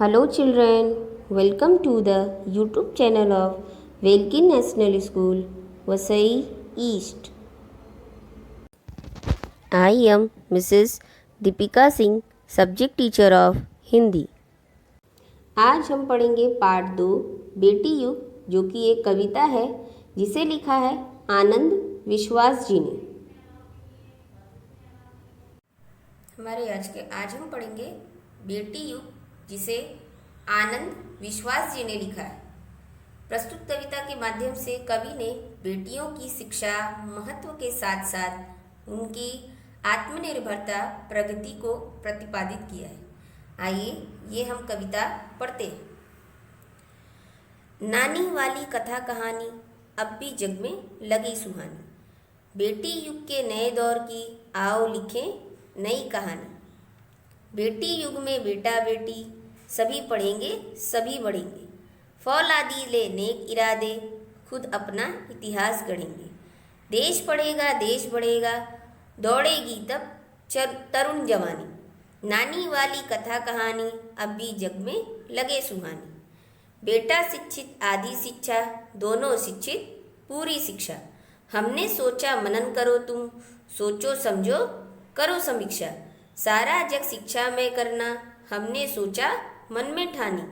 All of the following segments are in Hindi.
Hello children, welcome to the YouTube channel of Velkin National School, Vasai East. I am Mrs. Deepika Singh, subject teacher of Hindi. आज हम पढ़ेंगे पाठ 2 बेटी युग, जो कि एक कविता है जिसे लिखा है आनंद विश्वास जी ने। आज हम पढ़ेंगे बेटी युग, जिसे आनंद विश्वास जी ने लिखा है। प्रस्तुत कविता के माध्यम से कवि ने बेटियों की शिक्षा महत्व के साथ साथ उनकी आत्मनिर्भरता प्रगति को प्रतिपादित किया है। आइए ये हम कविता पढ़ते हैं। नानी वाली कथा कहानी अब भी जग में लगी सुहानी, बेटी युग के नए दौर की आओ लिखें नई कहानी। बेटी युग में बेटा बेटी सभी पढ़ेंगे सभी बढ़ेंगे, फौलादी ले नेक इरादे खुद अपना इतिहास गढ़ेंगे। देश पढ़ेगा देश बढ़ेगा, दौड़ेगी तब तरुण जवानी। नानी वाली कथा कहानी अब भी जग में लगे सुहानी। बेटा शिक्षित आधी शिक्षा, दोनों शिक्षित पूरी शिक्षा। हमने सोचा मनन करो तुम, सोचो समझो करो समीक्षा। सारा जग शिक्षा में करना, हमने सोचा मन में ठानी।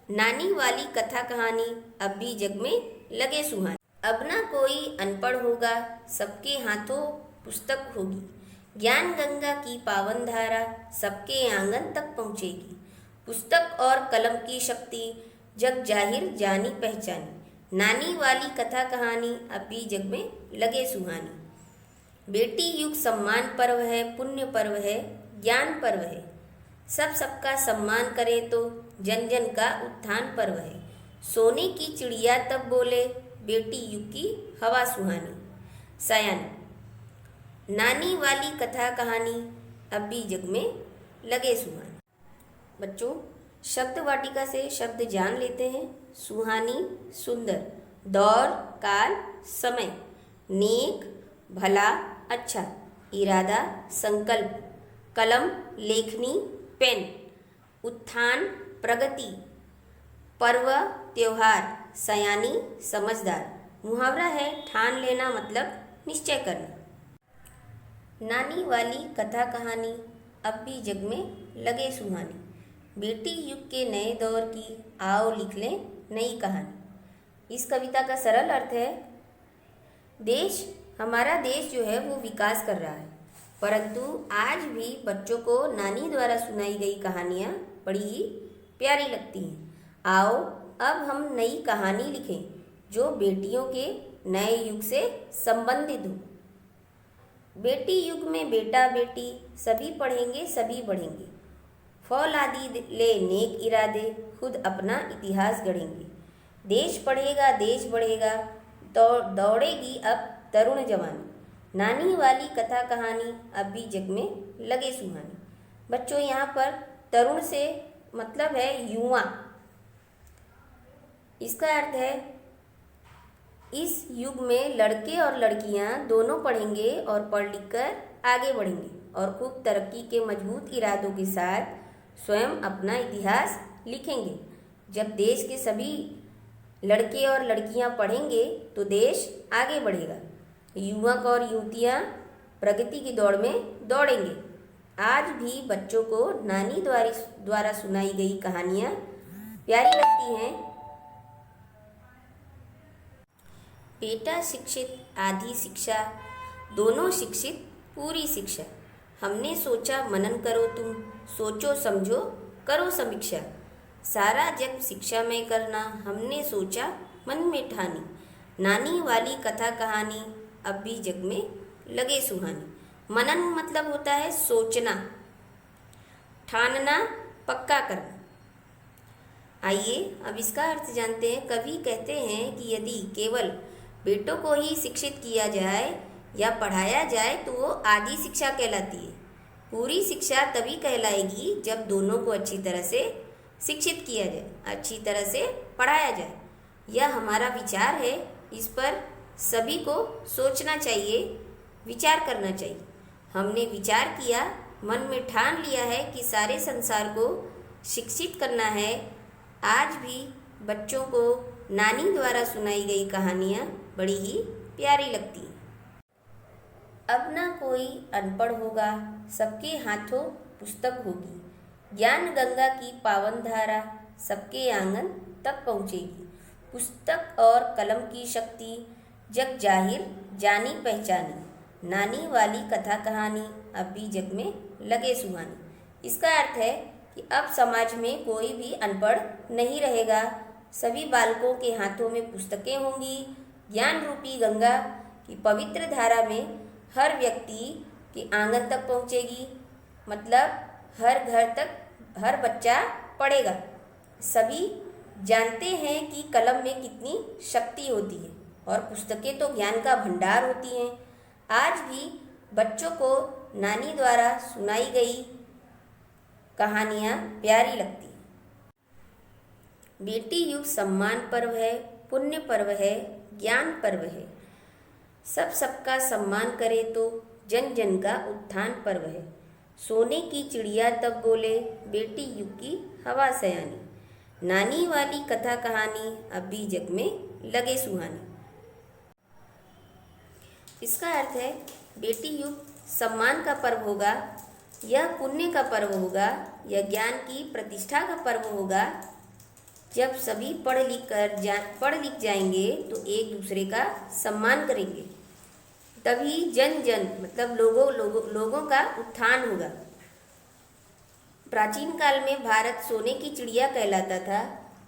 नानी वाली कथा कहानी अब भी जग में लगे सुहानी। अब ना कोई अनपढ़ होगा, सबके हाथों पुस्तक होगी। ज्ञान गंगा की पावन धारा सबके आंगन तक पहुँचेगी। पुस्तक और कलम की शक्ति जग जाहिर जानी पहचानी। नानी वाली कथा कहानी अब भी जग में लगे सुहानी। बेटी युग सम्मान पर्व है, पुण्य पर्व है, ज्ञान पर्व है। सब सबका सम्मान करे तो जन जन का उत्थान पर्व है। सोने की चिड़िया तब बोले, बेटी युग की हवा सुहानी। सयानी। नानी वाली कथा कहानी अब भी जग में लगे सुहानी। बच्चों, शब्द वाटिका से शब्द जान लेते हैं। सुहानी सुंदर, दौर काल समय, नेक भला अच्छा, इरादा संकल्प, कलम लेखनी पेन, उत्थान प्रगति, पर्व त्योहार, सयानी समझदार। मुहावरा है ठान लेना मतलब निश्चय करना। नानी वाली कथा कहानी अब भी जग में लगे सुहानी। बेटी युग के नए दौर की आओ लिख लें नई कहानी। इस कविता का सरल अर्थ है, हमारा देश जो है वो विकास कर रहा है, परंतु आज भी बच्चों को नानी द्वारा सुनाई गई कहानियाँ बड़ी ही प्यारी लगती हैं। आओ अब हम नई कहानी लिखें जो बेटियों के नए युग से संबंधित हो। बेटी युग में बेटा बेटी सभी पढ़ेंगे सभी बढ़ेंगे, फौलादी ले नेक इरादे खुद अपना इतिहास गढ़ेंगे। देश पढ़ेगा देश बढ़ेगा, दौड़ेगी अब तरुण जवानी। नानी वाली कथा कहानी अब भी जग में लगे सुहानी। बच्चों, यहाँ पर तरुण से मतलब है युवा। इसका अर्थ है इस युग में लड़के और लड़कियाँ दोनों पढ़ेंगे और पढ़ लिख कर आगे बढ़ेंगे और खूब तरक्की के मजबूत इरादों के साथ स्वयं अपना इतिहास लिखेंगे। जब देश के सभी लड़के और लड़कियाँ पढ़ेंगे तो देश आगे बढ़ेगा। युवक और युवतियाँ प्रगति की दौड़ में दौड़ेंगे। आज भी बच्चों को नानी द्वारा सुनाई गई कहानियाँ प्यारी लगती हैं। बेटा शिक्षित आधी शिक्षा, दोनों शिक्षित पूरी शिक्षा। हमने सोचा मनन करो तुम, सोचो समझो करो समीक्षा। सारा जग शिक्षा में करना, हमने सोचा मन में ठानी। नानी वाली कथा कहानी अब भी जग में लगे सुहानी। मनन मतलब होता है सोचना, ठानना पक्का करना। आइए अब इसका अर्थ जानते हैं। कवि कहते हैं कि यदि केवल बेटों को ही शिक्षित किया जाए या पढ़ाया जाए तो वो आधी शिक्षा कहलाती है। पूरी शिक्षा तभी कहलाएगी जब दोनों को अच्छी तरह से शिक्षित किया जाए, अच्छी तरह से पढ़ाया जाए। यह हमारा विचार है, इस पर सभी को सोचना चाहिए, विचार करना चाहिए। हमने विचार किया, मन में ठान लिया है कि सारे संसार को शिक्षित करना है। आज भी बच्चों को नानी द्वारा सुनाई गई कहानियाँ बड़ी ही प्यारी लगती हैं। अब ना कोई अनपढ़ होगा, सबके हाथों पुस्तक होगी। ज्ञान गंगा की पावन धारा सबके आंगन तक पहुँचेगी। पुस्तक और कलम की शक्ति जग जाहिर जानी पहचानी। नानी वाली कथा कहानी अब भी जग में लगे सुहानी। इसका अर्थ है कि अब समाज में कोई भी अनपढ़ नहीं रहेगा। सभी बालकों के हाथों में पुस्तकें होंगी। ज्ञान रूपी गंगा की पवित्र धारा में हर व्यक्ति के आंगन तक पहुँचेगी। मतलब हर घर तक हर बच्चा पढ़ेगा। सभी जानते हैं कि कलम में कितनी शक्ति होती है और पुस्तकें तो ज्ञान का भंडार होती हैं। आज भी बच्चों को नानी द्वारा सुनाई गई कहानियाँ प्यारी लगती हैं। बेटी युग सम्मान पर्व है, पुण्य पर्व है, ज्ञान पर्व है। सब सबका सम्मान करे तो जन जन का उत्थान पर्व है। सोने की चिड़िया तब बोले, बेटी युग की हवा सयानी। नानी वाली कथा कहानी अब भी जग में लगे सुहानी। इसका अर्थ है बेटी युग सम्मान का पर्व होगा, यह पुण्य का पर्व होगा, यह ज्ञान की प्रतिष्ठा का पर्व होगा। जब सभी पढ़ लिख जाएंगे तो एक दूसरे का सम्मान करेंगे, तभी जन जन मतलब लोगों का उत्थान होगा। प्राचीन काल में भारत सोने की चिड़िया कहलाता था।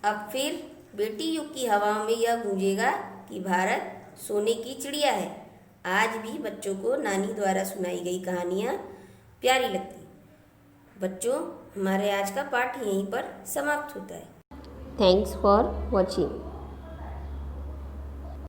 अब फिर बेटी युग की हवाओं में यह गूंजेगा कि भारत सोने की चिड़िया है। आज भी बच्चों को नानी द्वारा सुनाई गई कहानियाँ प्यारी लगती। बच्चों, हमारे आज का पाठ यहीं पर समाप्त होता है। Thanks for watching.